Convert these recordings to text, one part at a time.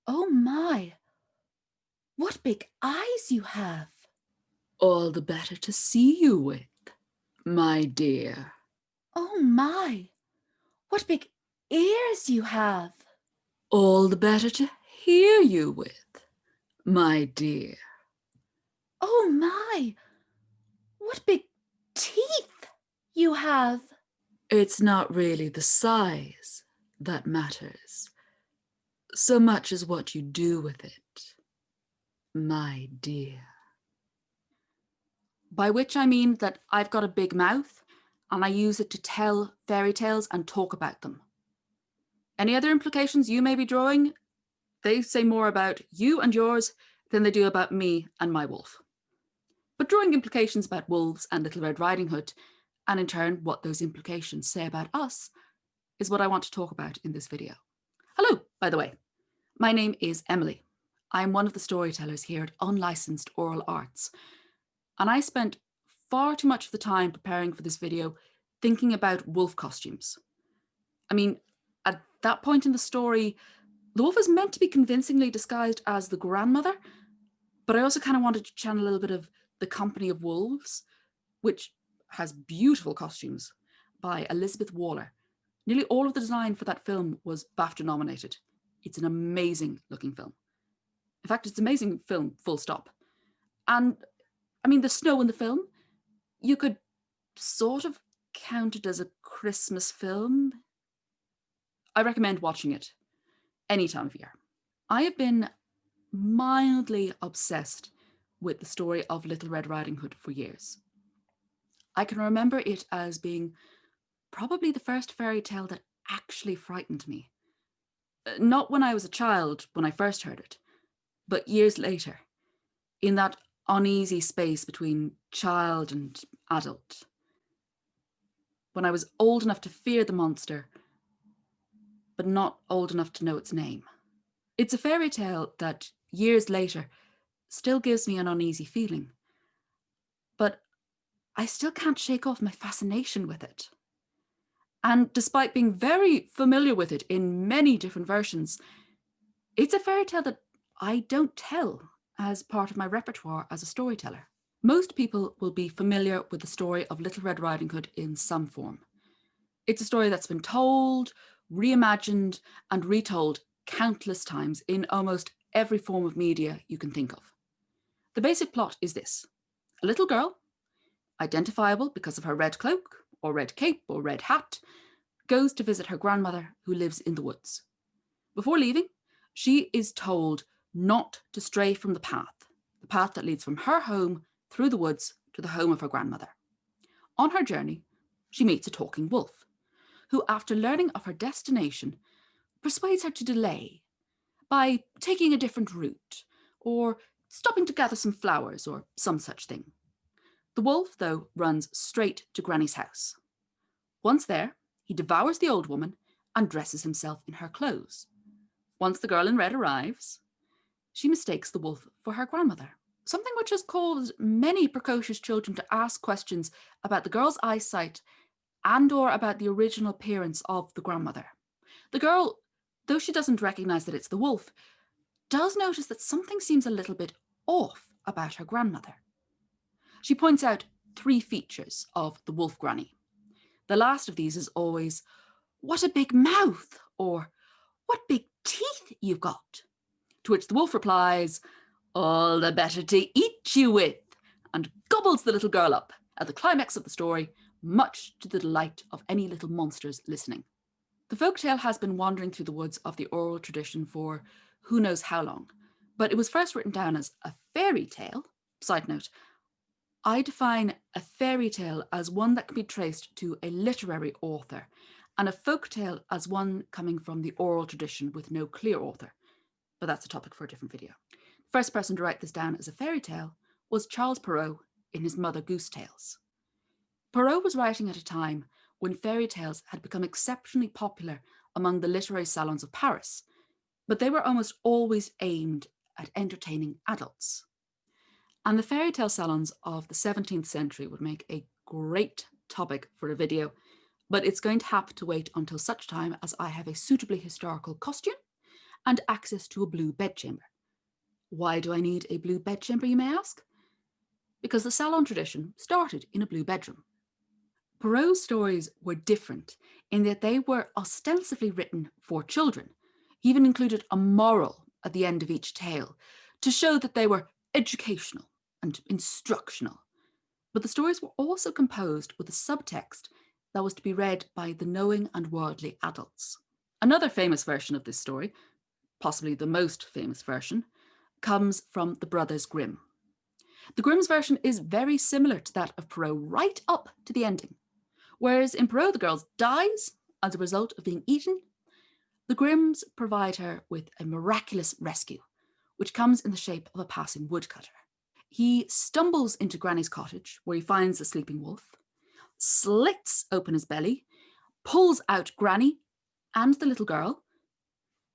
Oh my, what big eyes you have. All the better to see you with, my dear. Oh my, what big ears you have. All the better to hear you with, my dear. Oh my, what big teeth you have. It's not really the size that matters, so much as what you do with it, my dear. By which I mean that I've got a big mouth and I use it to tell fairy tales and talk about them. Any other implications you may be drawing? They say more about you and yours than they do about me and my wolf. But drawing implications about wolves and Little Red Riding Hood, and in turn what those implications say about us, is what I want to talk about in this video. Hello, by the way. My name is Emily. I am one of the storytellers here at Unlicensed Oral Arts, and I spent far too much of the time preparing for this video thinking about wolf costumes. I mean, at that point in the story, the wolf is meant to be convincingly disguised as the grandmother, but I also kind of wanted to channel a little bit of The Company of Wolves, which has beautiful costumes by Elizabeth Waller. Nearly all of the design for that film was BAFTA nominated. It's an amazing looking film. In fact, it's an amazing film, full stop. And I mean, the snow in the film, you could sort of count it as a Christmas film. I recommend watching it any time of year. I have been mildly obsessed with the story of Little Red Riding Hood for years. I can remember it as being probably the first fairy tale that actually frightened me. Not when I was a child, when I first heard it, but years later, in that uneasy space between child and adult. When I was old enough to fear the monster, but not old enough to know its name. It's a fairy tale that, years later, still gives me an uneasy feeling. But I still can't shake off my fascination with it. And despite being very familiar with it in many different versions, it's a fairy tale that I don't tell as part of my repertoire as a storyteller. Most people will be familiar with the story of Little Red Riding Hood in some form. It's a story that's been told, reimagined, and retold countless times in almost every form of media you can think of. The basic plot is this: a little girl, identifiable because of her red cloak, or red cape, or red hat, goes to visit her grandmother who lives in the woods. Before leaving, she is told not to stray from the path that leads from her home through the woods to the home of her grandmother. On her journey, she meets a talking wolf, who, after learning of her destination, persuades her to delay by taking a different route, or stopping to gather some flowers, or some such thing. The wolf, though, runs straight to Granny's house. Once there, he devours the old woman and dresses himself in her clothes. Once the girl in red arrives, she mistakes the wolf for her grandmother, something which has caused many precocious children to ask questions about the girl's eyesight and or about the original appearance of the grandmother. The girl, though she doesn't recognize that it's the wolf, does notice that something seems a little bit off about her grandmother. She points out 3 features of the wolf granny. The last of these is always, "What a big mouth," or "What big teeth you've got." To which the wolf replies, "All the better to eat you with," and gobbles the little girl up at the climax of the story, much to the delight of any little monsters listening. The folktale has been wandering through the woods of the oral tradition for who knows how long, but it was first written down as a fairy tale. Side note, I define a fairy tale as one that can be traced to a literary author, and a folktale as one coming from the oral tradition with no clear author. But that's a topic for a different video. The first person to write this down as a fairy tale was Charles Perrault in his Mother Goose Tales. Perrault was writing at a time when fairy tales had become exceptionally popular among the literary salons of Paris, but they were almost always aimed at entertaining adults. And the fairy tale salons of the 17th century would make a great topic for a video, but it's going to have to wait until such time as I have a suitably historical costume and access to a blue bedchamber. Why do I need a blue bedchamber, you may ask? Because the salon tradition started in a blue bedroom. Perrault's stories were different in that they were ostensibly written for children. He even included a moral at the end of each tale to show that they were educational and instructional. But the stories were also composed with a subtext that was to be read by the knowing and worldly adults. Another famous version of this story, possibly the most famous version, comes from the Brothers Grimm. The Grimm's version is very similar to that of Perrault right up to the ending. Whereas in Perrault, the girl dies as a result of being eaten, the Grimms provide her with a miraculous rescue, which comes in the shape of a passing woodcutter. He stumbles into Granny's cottage, where he finds the sleeping wolf, slits open his belly, pulls out Granny and the little girl,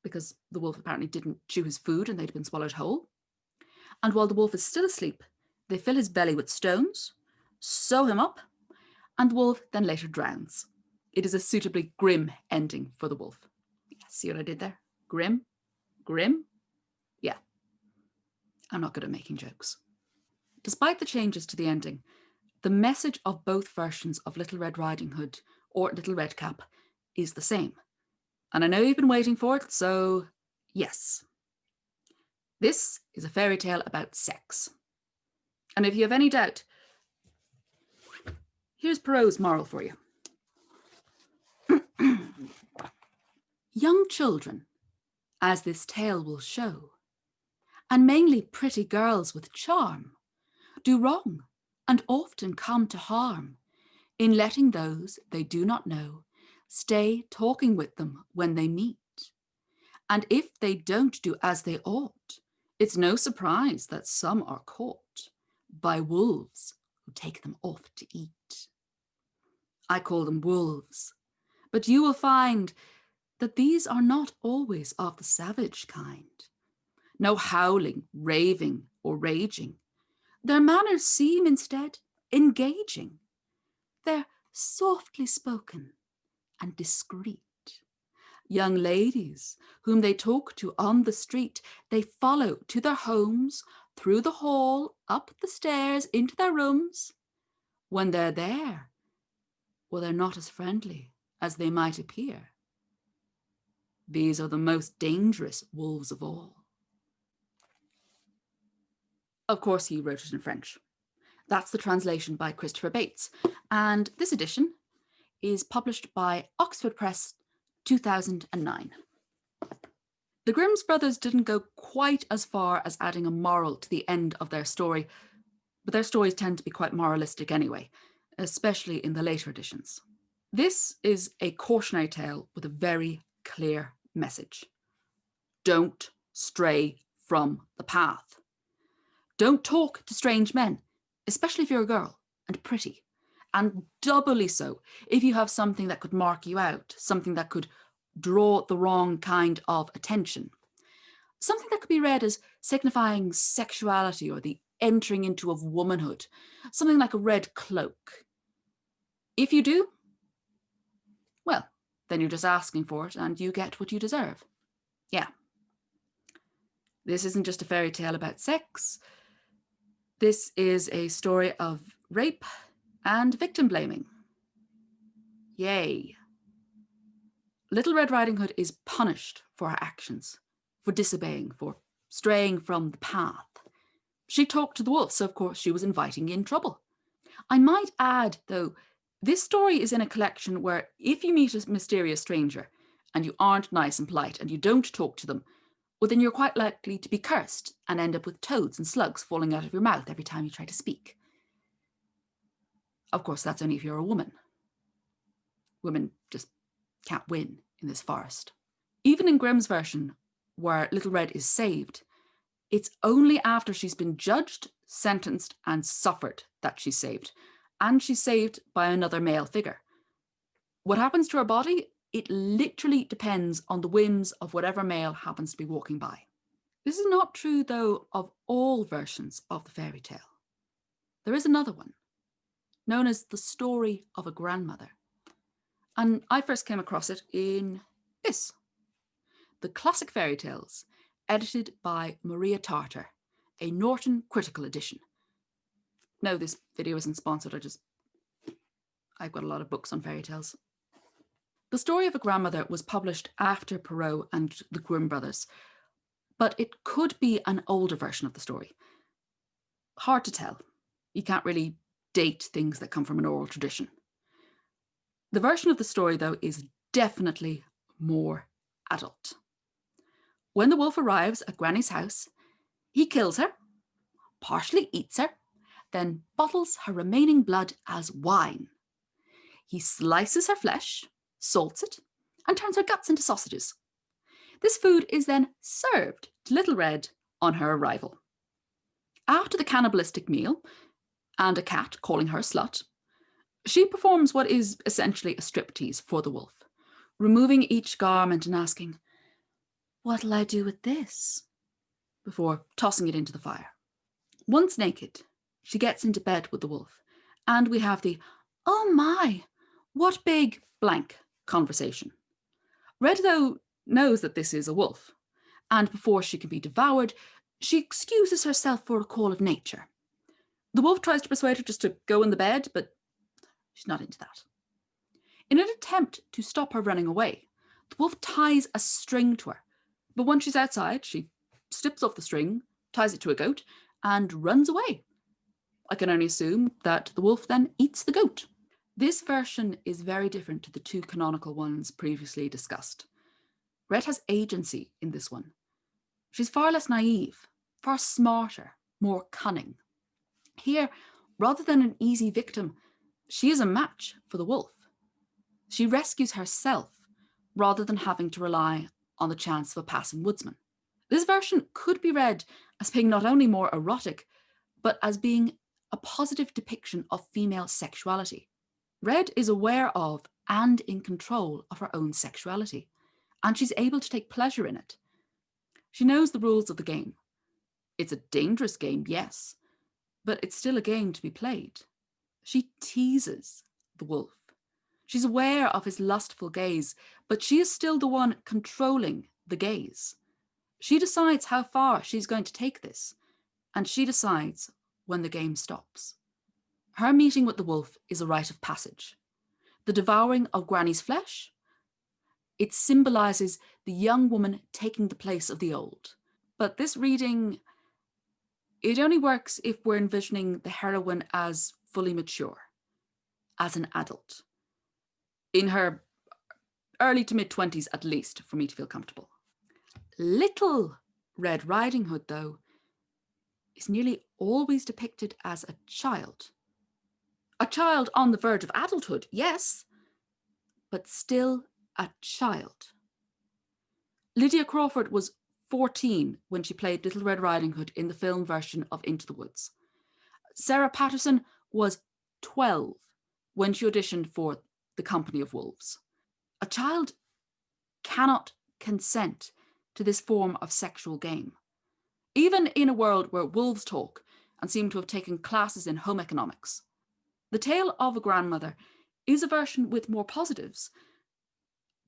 because the wolf apparently didn't chew his food and they'd been swallowed whole. And while the wolf is still asleep, they fill his belly with stones, sew him up, and the wolf then later drowns. It is a suitably grim ending for the wolf. See what I did there? Grim? Grim? Yeah. I'm not good at making jokes. Despite the changes to the ending, the message of both versions of Little Red Riding Hood or Little Red Cap is the same. And I know you've been waiting for it, so yes. This is a fairy tale about sex. And if you have any doubt, here's Perrault's moral for you. Young children, as this tale will show, and mainly pretty girls with charm, do wrong and often come to harm in letting those they do not know stay talking with them when they meet. And if they don't do as they ought, it's no surprise that some are caught by wolves who take them off to eat. I call them wolves, but you will find that these are not always of the savage kind. No howling, raving, or raging. Their manners seem instead engaging. They're softly spoken and discreet. Young ladies, whom they talk to on the street, they follow to their homes, through the hall, up the stairs, into their rooms. When they're there, well, they're not as friendly as they might appear. These are the most dangerous wolves of all. Of course, he wrote it in French. That's the translation by Christopher Bates, and this edition is published by Oxford Press 2009. The Grimm's brothers didn't go quite as far as adding a moral to the end of their story, but their stories tend to be quite moralistic anyway, especially in the later editions. This is a cautionary tale with a very clear message. Don't stray from the path. Don't talk to strange men, especially if you're a girl and pretty, and doubly so if you have something that could mark you out, something that could draw the wrong kind of attention. Something that could be read as signifying sexuality or the entering into of womanhood, something like a red cloak. If you do, well, then you're just asking for it and you get what you deserve. Yeah. This isn't just a fairy tale about sex. This is a story of rape and victim blaming. Yay. Little Red Riding Hood is punished for her actions, for disobeying, for straying from the path. She talked to the wolf, so of course she was inviting in trouble. I might add, though, this story is in a collection where if you meet a mysterious stranger and you aren't nice and polite and you don't talk to them, well, then you're quite likely to be cursed and end up with toads and slugs falling out of your mouth every time you try to speak. Of course, that's only if you're a woman. Women just can't win in this forest. Even in Grimm's version, where Little Red is saved, it's only after she's been judged, sentenced, and suffered that she's saved. And she's saved by another male figure. What happens to her body? It literally depends on the whims of whatever male happens to be walking by. This is not true, though, of all versions of the fairy tale. There is another one, known as The Story of a Grandmother. And I first came across it in this, the classic fairy tales, edited by Maria Tartar, a Norton Critical Edition. No, this video isn't sponsored, I've got a lot of books on fairy tales. The Story of a Grandmother was published after Perrault and the Grimm brothers, but it could be an older version of the story. Hard to tell. You can't really date things that come from an oral tradition. The version of the story, though, is definitely more adult. When the wolf arrives at Granny's house, he kills her, partially eats her, then bottles her remaining blood as wine. He slices her flesh, salts it, and turns her guts into sausages. This food is then served to Little Red on her arrival. After the cannibalistic meal, and a cat calling her a slut, she performs what is essentially a striptease for the wolf, removing each garment and asking, "What'll I do with this?" before tossing it into the fire. Once naked, she gets into bed with the wolf, and we have the, "Oh my, what big blank" conversation. Red, though, knows that this is a wolf, and before she can be devoured, she excuses herself for a call of nature. The wolf tries to persuade her just to go in the bed, but she's not into that. In an attempt to stop her running away, the wolf ties a string to her, but once she's outside, she strips off the string, ties it to a goat, and runs away. I can only assume that the wolf then eats the goat. This version is very different to the two canonical ones previously discussed. Red has agency in this one. She's far less naive, far smarter, more cunning. Here, rather than an easy victim, she is a match for the wolf. She rescues herself rather than having to rely on the chance of a passing woodsman. This version could be read as being not only more erotic, but as being a positive depiction of female sexuality. Red is aware of and in control of her own sexuality, and she's able to take pleasure in it. She knows the rules of the game. It's a dangerous game, yes, but it's still a game to be played. She teases the wolf. She's aware of his lustful gaze, but she is still the one controlling the gaze. She decides how far she's going to take this, and she decides when the game stops. Her meeting with the wolf is a rite of passage. The devouring of Granny's flesh, it symbolizes the young woman taking the place of the old. But this reading, it only works if we're envisioning the heroine as fully mature, as an adult, in her early to mid-20s at least, for me to feel comfortable. Little Red Riding Hood, though, is nearly always depicted as a child. A child on the verge of adulthood, yes, but still a child. Lydia Crawford was 14 when she played Little Red Riding Hood in the film version of Into the Woods. Sarah Patterson was 12 when she auditioned for The Company of Wolves. A child cannot consent to this form of sexual game. Even in a world where wolves talk and seem to have taken classes in home economics. The Tale of a Grandmother is a version with more positives,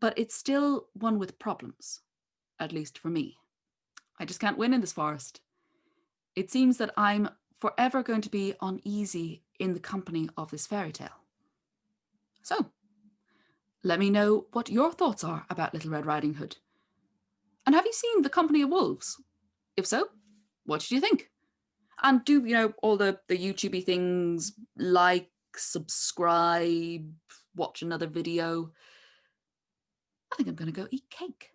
but it's still one with problems, at least for me. I just can't win in this forest. It seems that I'm forever going to be uneasy in the company of this fairy tale. So, let me know what your thoughts are about Little Red Riding Hood. And have you seen The Company of Wolves? If so, what did you think? And do, all the YouTubey things, like, subscribe, watch another video. I think I'm going to go eat cake.